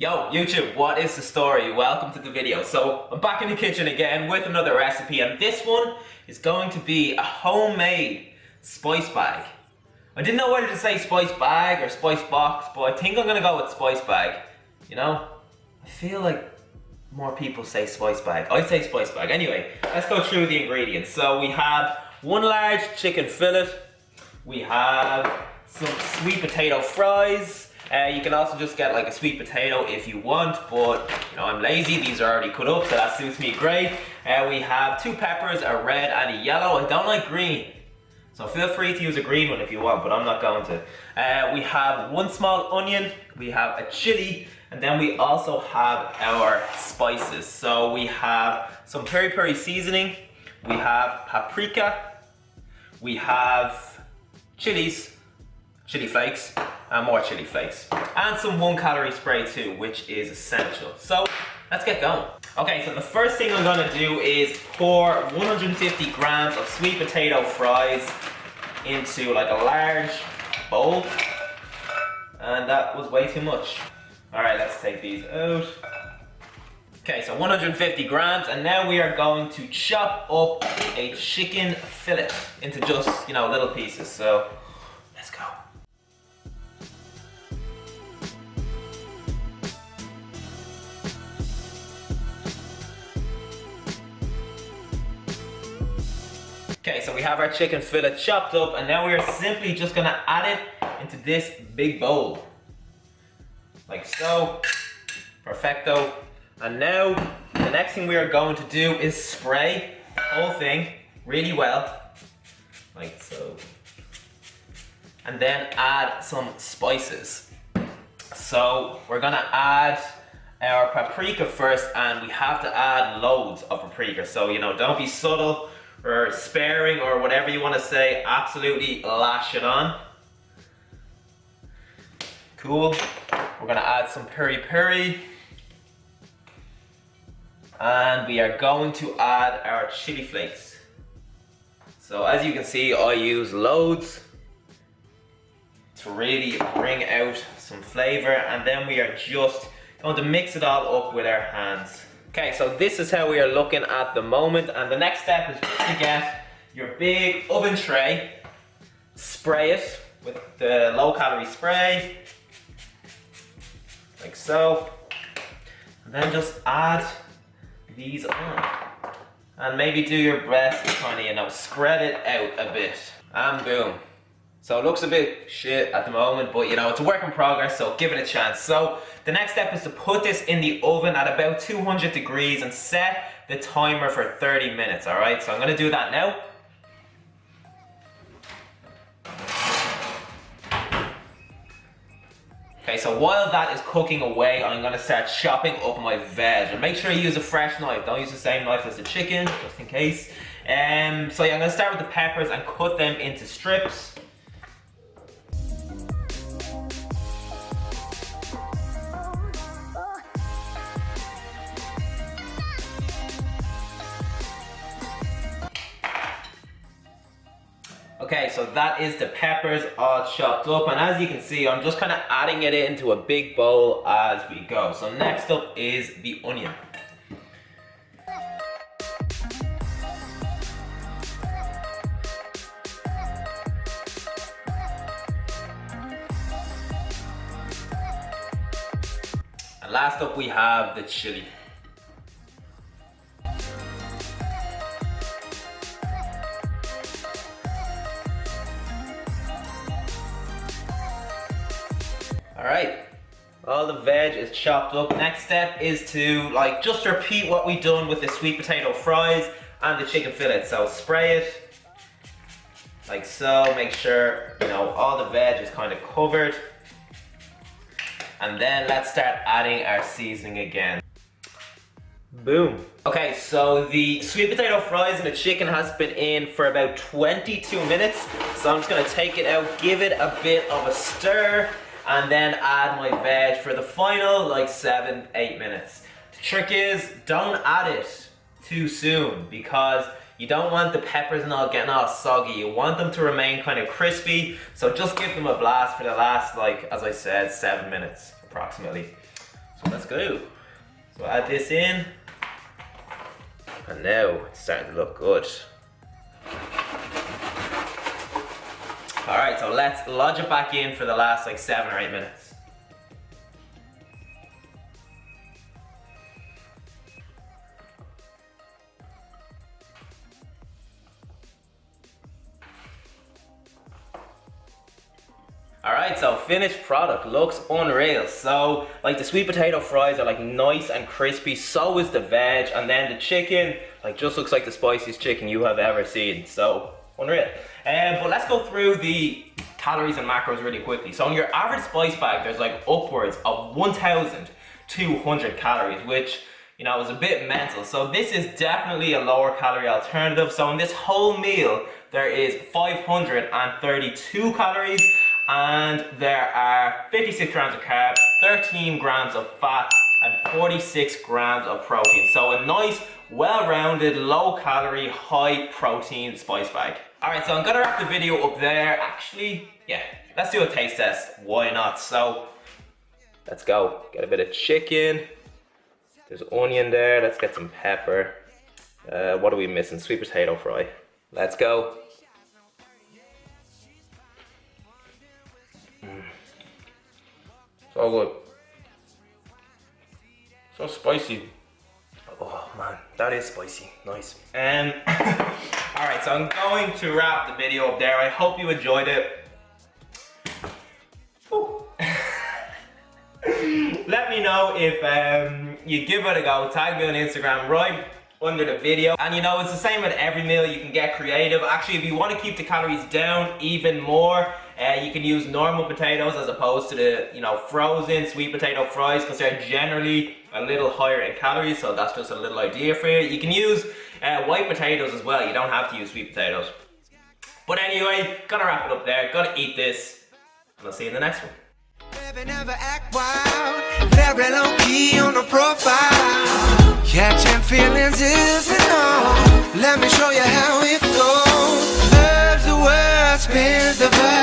Yo, YouTube, what is the story? Welcome to the video. So, I'm back in the kitchen again with another recipe, and this one is going to be a homemade spice bag. I didn't know whether to say spice bag or spice box, but I think I'm gonna go with spice bag. You know, I feel like more people say spice bag. I say spice bag. Anyway, let's go through the ingredients. So we have one large chicken fillet. We have some sweet potato fries. You can also just get like a sweet potato if you want, but you know, I'm lazy. These are already cut up, so that suits me great. We have two peppers, a red and a yellow. I don't like green, so feel free to use a green one if you want, but I'm not going to. We have one small onion, we have a chili, and then we also have our spices. So we have some piri-piri seasoning, we have paprika, we have chilies, chili flakes, and more chili flakes, and some 1-calorie spray too, which is essential. So let's get going. Okay, so the first thing I'm gonna do is pour 150 grams of sweet potato fries into like a large bowl, and that was way too much. All right, let's take these out. Okay, so 150 grams, and now we are going to chop up a chicken fillet into just, you know, little pieces. So let's go. Okay, so we have our chicken fillet chopped up, and now we are simply just gonna add it into this big bowl. Like so. Perfecto. And now, the next thing we are going to do is spray the whole thing really well. Like so. And then add some spices. So we're gonna add our paprika first, and we have to add loads of paprika. So, you know, don't be subtle or sparing or whatever you want to say. Absolutely lash it on. Cool. We're gonna add some piri-piri. And we are going to add our chili flakes. So as you can see, I use loads to really bring out some flavor, and then we are just going to mix it all up with our hands. Okay, so this is how we are looking at the moment, and the next step is just to get your big oven tray, spray it with the low-calorie spray, like so, and then just add these on. And maybe do your best to kind of, you know, spread it out a bit, and boom. So it looks a bit shit at the moment, but you know, it's a work in progress, so give it a chance. So the next step is to put this in the oven at about 200 degrees and set the timer for 30 minutes, all right? So I'm gonna do that now. Okay, so while that is cooking away, I'm gonna start chopping up my veg. And make sure you use a fresh knife. Don't use the same knife as the chicken, just in case. So yeah, I'm gonna start with the peppers and cut them into strips. Okay, so that is the peppers all chopped up, and as you can see, I'm just kind of adding it into a big bowl as we go. So next up is the onion. And last up we have the chili. Alright, all the veg is chopped up. Next step is to like just repeat what we done with the sweet potato fries and the chicken fillet. So spray it like so, make sure, you know, all the veg is kind of covered. And then let's start adding our seasoning again. Boom. Okay, so the sweet potato fries and the chicken has been in for about 22 minutes. So I'm just gonna take it out, give it a bit of a stir, and then add my veg for the final like 7-8 minutes. The trick is, don't add it too soon, because you don't want the peppers and all getting all soggy. You want them to remain kind of crispy, so just give them a blast for the last, like, as I said, 7 minutes approximately. So let's go. So add this in. And now it's starting to look good. Alright, so let's lodge it back in for the last like 7 or 8 minutes. Alright, so finished product looks unreal. So like the sweet potato fries are like nice and crispy, so is the veg, and then the chicken like just looks like the spiciest chicken you have ever seen. So unreal. But let's go through the calories and macros really quickly. So in your average spice bag, there's like upwards of 1,200 calories, which, you know, is a bit mental. So this is definitely a lower calorie alternative. So in this whole meal, there is 532 calories, and there are 56 grams of carbs, 13 grams of fat, and 46 grams of protein. So a nice, well-rounded, low-calorie, high-protein spice bag. Alright, so I'm gonna wrap the video up there. Actually, yeah, let's do a taste test. Why not? So, let's go. Get a bit of chicken. There's onion there. Let's get some pepper. What are we missing? Sweet potato fry. Let's go. So good. So spicy. Oh man, that is spicy. Nice. Alright, so I'm going to wrap the video up there. I hope you enjoyed it. Let me know if you give it a go. Tag me on Instagram right under the video. And you know, it's the same with every meal. You can get creative. Actually, if you want to keep the calories down even more, you can use normal potatoes as opposed to the, you know, frozen sweet potato fries, because they're generally a little higher in calories. So that's just a little idea for you. You can use white potatoes as well. You don't have to use sweet potatoes. But anyway, gonna wrap it up there. Gotta eat this, and I'll see you in the next one. Baby, never act wild, very low key on the profile. Catching feelings isn't all. Let me show you how it goes. Love's the word, spins the vibe.